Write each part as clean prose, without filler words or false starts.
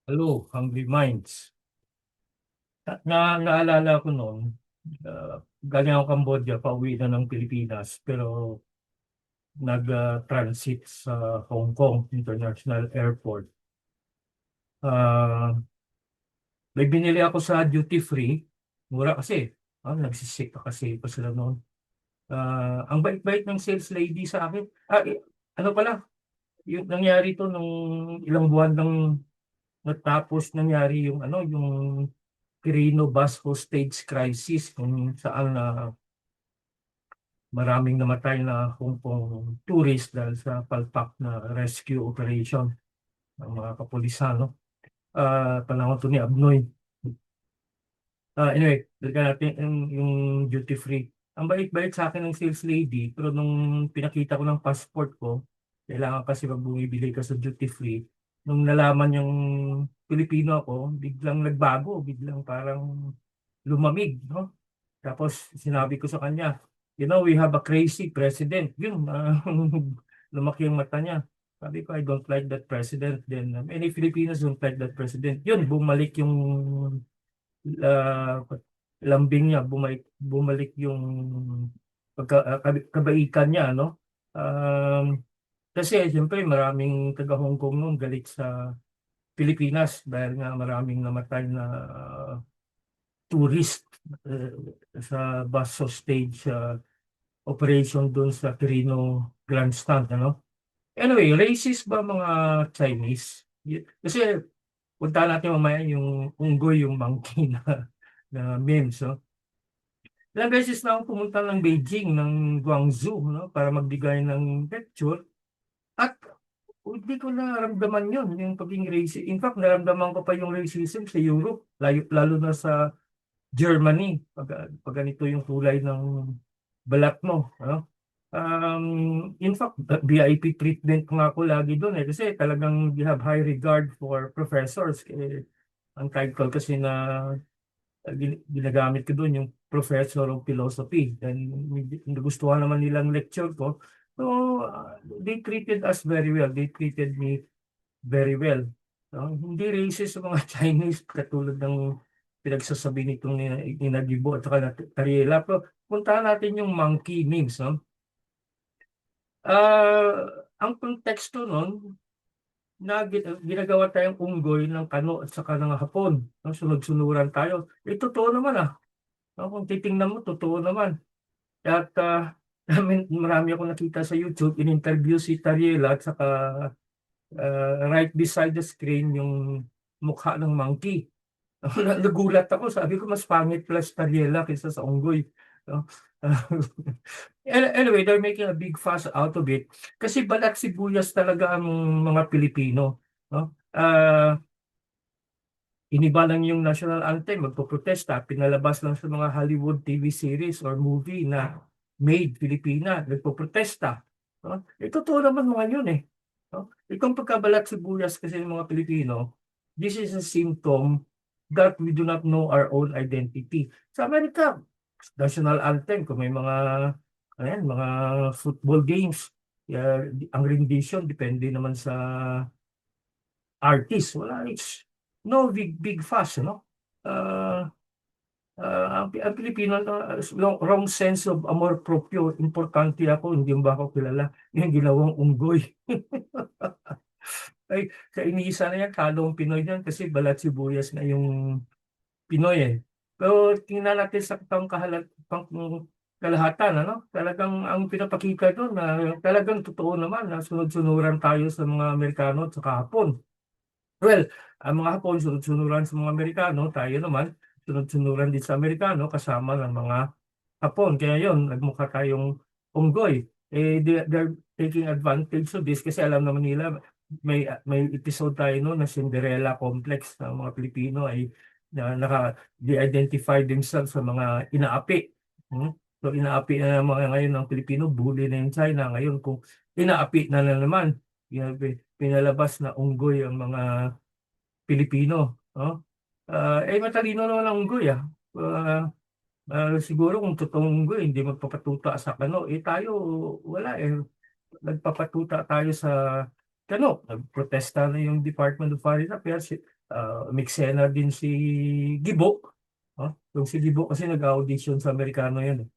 Hello, Hungry Minds. Naalala ko noon, galing ako Cambodia, pauwi na ng Pilipinas, pero nag-transit sa Hong Kong International Airport. Ah, may binili ako sa duty free, mura kasi, nagsisik ka kasi pa sila noon. Ang bait-bait ng sales lady sa akin. Ano pala, yung nangyari to nung ilang buwan nang natapos nangyari yung yung Quirino bus hostage crisis kung saan maraming namatay na Hong Kong tourist dahil sa palpak na rescue operation ng mga kapulisan, no? Panahon to ni Abnoy. Anyway, dagdag natin yung duty free. Ang bait-bait sa akin ng sales lady, pero nung pinakita ko ng passport ko, kailangan kasi pag bumibili ka sa duty free, nung nalaman yung Pilipino ako, biglang nagbago, biglang parang lumamig, no? Tapos sinabi ko sa kanya, we have a crazy president. Yun, lumaki yung mata niya. Sabi ko, I don't like that president. Then many Filipinos don't like that president. Yun, bumalik yung uh, lambing niya, bumalik yung kabaikan niya, no? Kasi siyempre maraming taga Hong Kong noon galit sa Pilipinas dahil nga maraming namatay na tourist uh, sa bus hostage operation doon sa Quirino Grandstand, ano? Anyway, racist ba mga Chinese? Kasi punta natin mamaya yung unggoy, yung monkey na memes, no? Ilang beses na ako pumunta ng Beijing, ng Guangzhou, no? Para magbigay ng lecture at hindi ko naramdaman yun, yung pagiging racist. In fact, naramdaman ko pa yung racism sa Europe, lalo na sa Germany, pag ganito yung kulay ng balat mo, ano? In fact, VIP treatment nga ako lagi doon kasi talagang we have high regard for professors. Ang title kasi na ginagamit ko doon yung Professor of Philosophy. And nagustuhan naman nilang lecture ko. So, they treated us very well. They treated me very well. Hindi racist sa mga Chinese katulad ng pinagsasabi nitong ni Nagibo at saka na Tariela. Pero puntahan natin yung monkey memes, no? Ang konteksto nun, ginagawa tayong unggoy ng Kano at saka ng Hapon. No? Sunod-sunuran tayo. Totoo naman no? Kung titingnan mo, totoo naman. At marami akong nakita sa YouTube, in-interview si Tariela at saka right beside the screen yung mukha ng monkey. Nagulat ako, sabi ko mas pangit pala si Tariela kaysa sa unggoy. No? Anyway, they're making a big fuss out of it kasi balat sibuyas talaga ang mga Pilipino, no? Iniba lang yung national anthem, magpoprotesta, pinalabas lang sa mga Hollywood TV series or movie na made Filipina, nagpoprotesta. No? Totoo naman mga yun no? Itong pagkabalat sibuyas kasi ng mga Pilipino, this is a symptom that we do not know our own identity. Sa Amerika, national anthem, kung may mga football games, ang rendition depende naman sa artist. Wala, it's no big fuss, no? Uh, ang Pilipino, wrong sense of amor proprio. Importante ako, hindi ba ako kilala? Yung ginawang unggoy. Ay, sa iniisa na yan, kalong Pinoy yan kasi balat sibuyas na yung Pinoy Pero tingnan natin sa kalahatan, ano? Talagang ang pinapakita doon na talagang totoo naman na sunod-sunuran tayo sa mga Amerikano at sa Hapon. Well, ang mga Hapon, sunod-sunuran sa mga Amerikano, tayo naman, sunod-sunuran din sa Amerikano, kasama ng mga Hapon. Kaya yon nagmukha tayong unggoy. They're taking advantage of this kasi alam naman nila, may episode tayo no, na Cinderella complex na mga Pilipino ay de-identify themselves sa mga inaapi. So inaapi na mga ngayon ng Pilipino, bully na yung China. Ngayon kung inaapi na naman, pinalabas na unggoy ang mga Pilipino, no? Matalino naman ang unggoy, siguro kung totoong unggoy, hindi magpapatuta sa kano. Tayo, wala. Nagpapatuta tayo sa nagprotesta na yung Department of Foreign Affairs. Umiksena din si Gibo. Yung si Gibo kasi nag-audition sa Amerikano yun.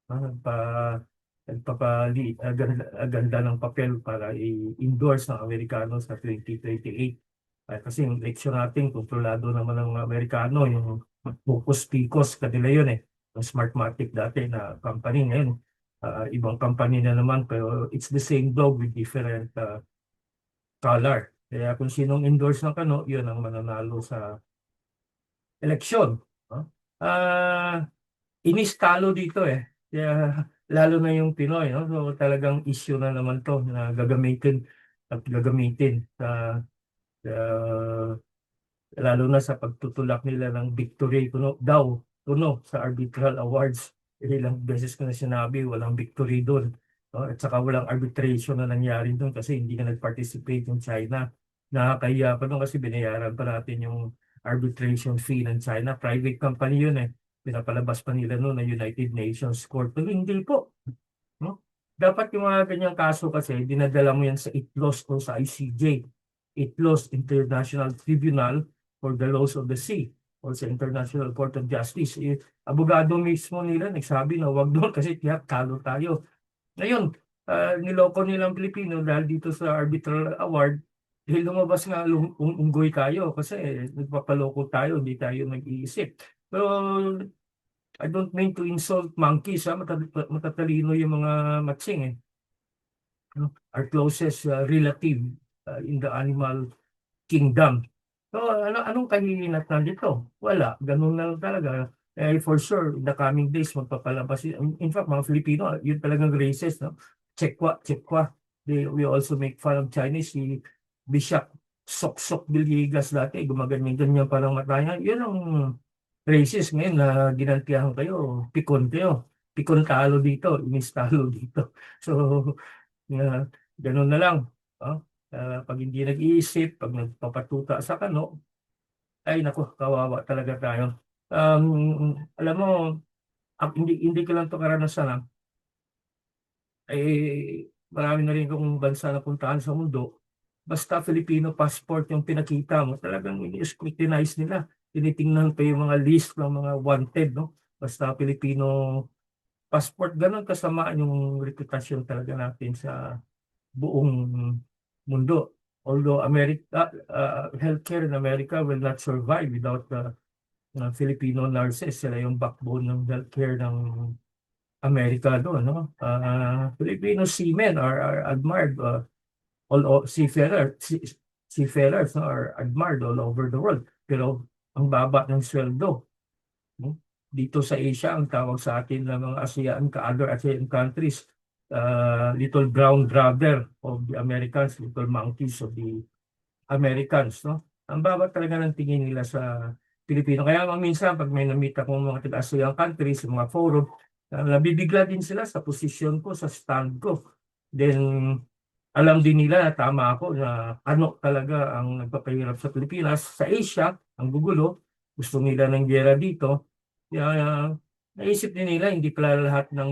Nagpa, aganda ng papel para i-endorse ng Amerikano sa 2028. Kasi yung election natin, kontrolado naman ng Amerikano, yung Focus-Picos, kanila yun eh. Yung Smartmatic dati na company ngayon. Ibang company na naman, pero it's the same dog with different color. Kaya kung sinong endorse ng Kano, yun ang mananalo sa eleksyon. No? Inis talo dito eh. Kaya lalo na yung Pinoy, no? So talagang issue na naman to na gagamitin sa lalo na sa pagtutulak nila ng victory kuno sa arbitral awards. Ilang beses ko na sinabi, walang victory doon. No? At saka walang arbitration na nangyari doon kasi hindi na nag-participate yung China. Nakakahiya pa doon kasi binayaran pa natin yung arbitration fee ng China. Private company yun eh. Pinapalabas pa nila noon ng United Nations Court. Pero hindi po. No? Dapat yung mga ganyang kaso kasi dinadala mo yan sa ITLOS o sa ICJ. ITLOS, International Tribunal for the Laws of the Sea o sa International Court of Justice. Abogado mismo nila nagsabi na wag doon kasi tiyak talo tayo. Ngayon, niloko nilang Pilipino dahil dito sa arbitral award, dahil lumabas nga unggoy tayo kasi nagpapaloko tayo, hindi tayo nag-iisip. Pero I don't mean to insult monkeys, matatalino yung mga matsing eh. Our closest relative in the animal kingdom. So, anong kahihinatnan dito? Wala. Ganun na lang talaga. For sure, in the coming days, magpapalabas. In fact, mga Filipino, yun talagang racist. No? Chekwa, Chekwa. We also make fun of Chinese. Si Bishop Sok-Sok Villegas dati, gumaganyan-ganyan parang mataya. Yun ang racist ngayon na ginantihan kayo. Pikon kayo. Pikon talo dito, inis talo dito. So, ganun na lang. Oh? Pag hindi nag-iisip, pag nagpapatuta sa Kano, ay naku, kawawa talaga tayo. Alam mo, hindi ko lang ito karanasan. Marami na rin kung bansa na puntahan sa mundo. Basta Filipino passport yung pinakita mo, talagang ini-scrutinize nila. Tinitingnan pa yung mga list ng mga wanted, no? Basta Filipino passport, ganun kasama yung reputasyon talaga natin sa buong mundo. Although healthcare in America will not survive without the Filipino nurses. Sila yung backbone ng healthcare ng Amerika doon. No? Filipino seamen are admired. Seafarers no, are admired all over the world. Pero ang baba ng sweldo. No? Dito sa Asia, ang tawag sa atin ng mga other ASEAN countries, little brown brother of the Americans, little monkeys of the Americans, no? Ang baba talaga ng tingin nila sa Pilipino. Kaya minsan, pag may namita kong mga taga-ASEAN countries, mga forum, nabibigla din sila sa posisyon ko, sa stand ko. Then, alam din nila na tama ako na ano talaga ang nagpapahirap sa Pilipinas. Sa Asia, ang gugulo, gusto nila ng gera dito. Kaya naisip din nila, hindi pala lahat ng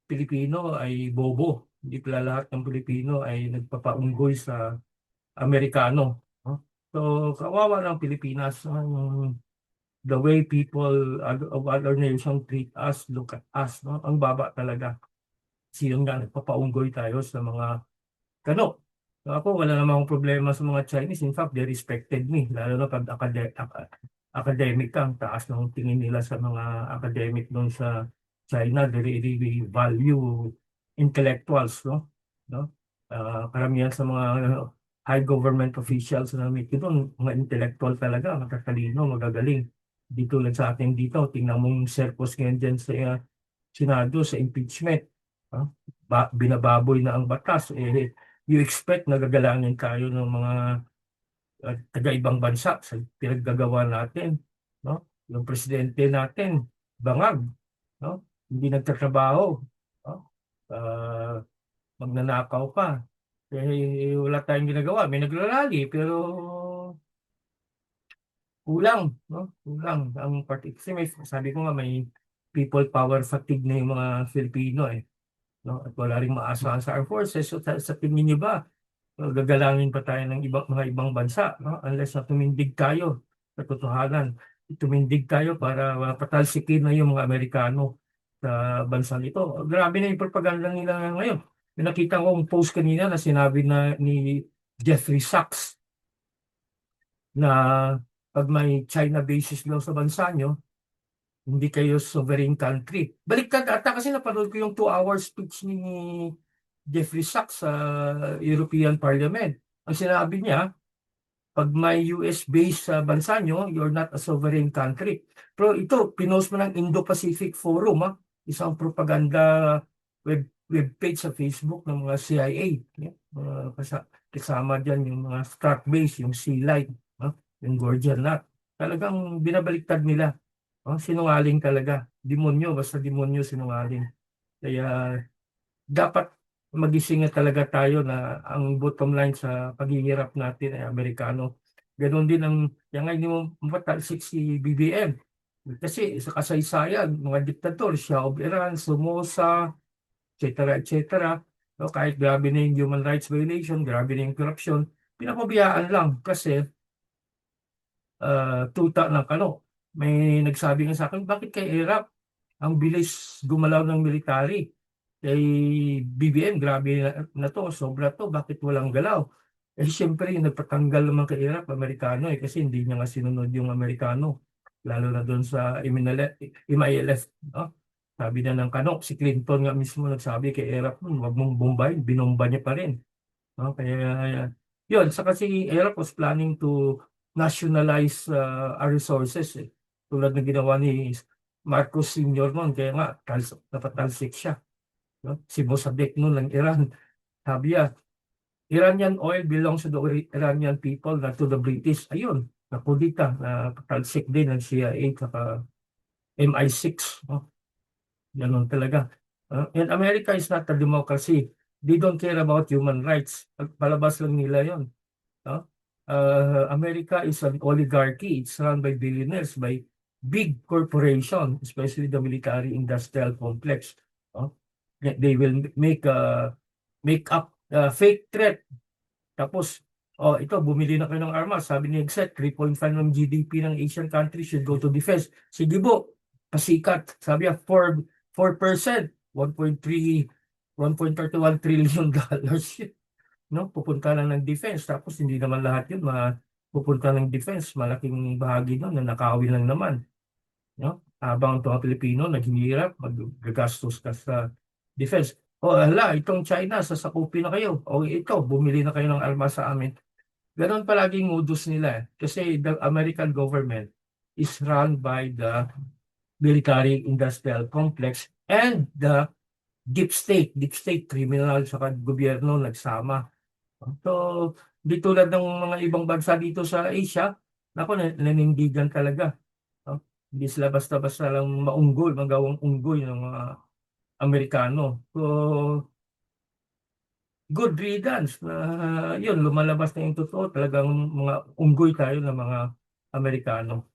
Pilipino ay bobo. Hindi pala lahat ng Pilipino ay nagpapaunggoy sa Amerikano. No? So, kawawa ng Pilipinas. The way people of other nations treat us, look at us. No? Ang baba talaga. Sino nga nagpapaunggoy tayo sa mga Kano. So ako, wala namang problema sa mga Chinese. In fact, they respected me. Lalo na pag academic ka, ang taas ng tingin nila sa mga academic doon sa China. They really value intellectuals, no? No? Karamihan sa mga high government officials na meet ko doon, mga intellectual talaga, matatalino, magagaling. Dito lang sa atin dito, tingnan mo yung circus ngayon dyan sa Senado, sa impeachment. Binababoy na ang batas. You expect na gagalangin tayo ng mga taga-ibang bansa sa pinaggagawa natin. No? Yung presidente natin, bangag. No? Hindi nagtatrabaho. No? Magnanakaw pa. Wala tayong ginagawa. May naglalali, pero kulang. No? Kulang. Kasi sabi ko nga, may people power fatigue na yung mga Filipino eh. No? At wala rin maasahan sa armed forces. So, sa tingin niyo ba, gagalangin pa tayo ng mga ibang bansa, no? Unless na tumindig tayo sa totohanan. Tumindig tayo para patalsikin na yung mga Amerikano sa bansang ito. Grabe na yung propaganda nila ngayon. May nakita kong post kanina na sinabi na ni Jeffrey Sachs na pag may China bases daw sa bansa nyo, hindi kayo sovereign country. Baliktad ata kasi napanood ko yung 2 hour speech ni Jeffrey Sachs sa European Parliament. Ang sinabi niya, pag may US base sa bansa nyo, you're not a sovereign country. Pero ito, pinost mo ng Indo-Pacific Forum, ha? Isang propaganda web page sa Facebook ng mga CIA. Yeah? Kasama dyan yung mga Strat Base, yung Sea Light, ha? Yung Gordian Knot. Talagang binabaliktad nila. Sinungaling talaga. Demonyo, basta demonyo sinungaling. Kaya dapat magising na talaga tayo na ang bottom line sa paghihirap natin ay Amerikano. Ganon din ang, yan nga hindi mo mapatalsik si BBM. Kasi sa kasaysayan, mga diktador, Shah of Iran, Somoza, etc. No, kahit grabe na yung human rights violation, grabe na yung corruption, pinapabayaan lang kasi tuta ng kano. May nagsabi nga sa akin, bakit kay Iraq ang bilis gumalaw ng military? Kay BBM, grabe na to, sobra to, bakit walang galaw? Siyempre, yung nagpatanggal naman kay Iraq, Amerikano kasi hindi niya nga sinunod yung Amerikano. Lalo na doon sa MILF. No? Sabi na ng kano, si Clinton nga mismo nagsabi kay Iraq, wag mong bombayin, binomba niya pa rin. No? Kaya, yun, saka si Iraq was planning to nationalize our resources. Tulad ng ginawa ni Marcos Sr. noon, kaya nga, napatalsik siya. No? Si Mossadegh noon ng Iran. Sabi niya, Iranian oil belongs to the Iranian people, not to the British. Ayun, nakudita, napatalsik din ng CIA at MI6. No? Ganun talaga. And America is not a democracy. They don't care about human rights. Palabas lang nila yon. No? America is an oligarchy. It's run by billionaires, by big corporation, especially the military-industrial complex. No? They will make up fake threat. Tapos, ito, bumili na kayo ng armas. Sabi ni Exet, 3.5 ng GDP ng Asian countries should go to defense. Sige po, pasikat. Sabi niya, 4%, 1.31 trillion dollars. No? Pupunta lang ng defense. Tapos hindi naman lahat yun pupunta ng defense. Malaking bahagi nun na nakawin lang naman. No? Habang ito mga Pilipino naghihirap, magagastos ka sa defense. Hala, itong China, sasakupin na kayo. Ito, bumili na kayo ng armas sa amin. Ganon palaging modus nila. Kasi the American government is run by the military-industrial complex and the deep state. Deep state, criminal sa gobyerno nagsama. So, di tulad ng mga ibang bansa dito sa Asia, nanindigan talaga. No? Hindi sila basta-basta lang magawang unggoy ng mga Amerikano. So, good riddance na yun, lumalabas na yung totoo. Talagang mga unggoy tayo ng mga Amerikano.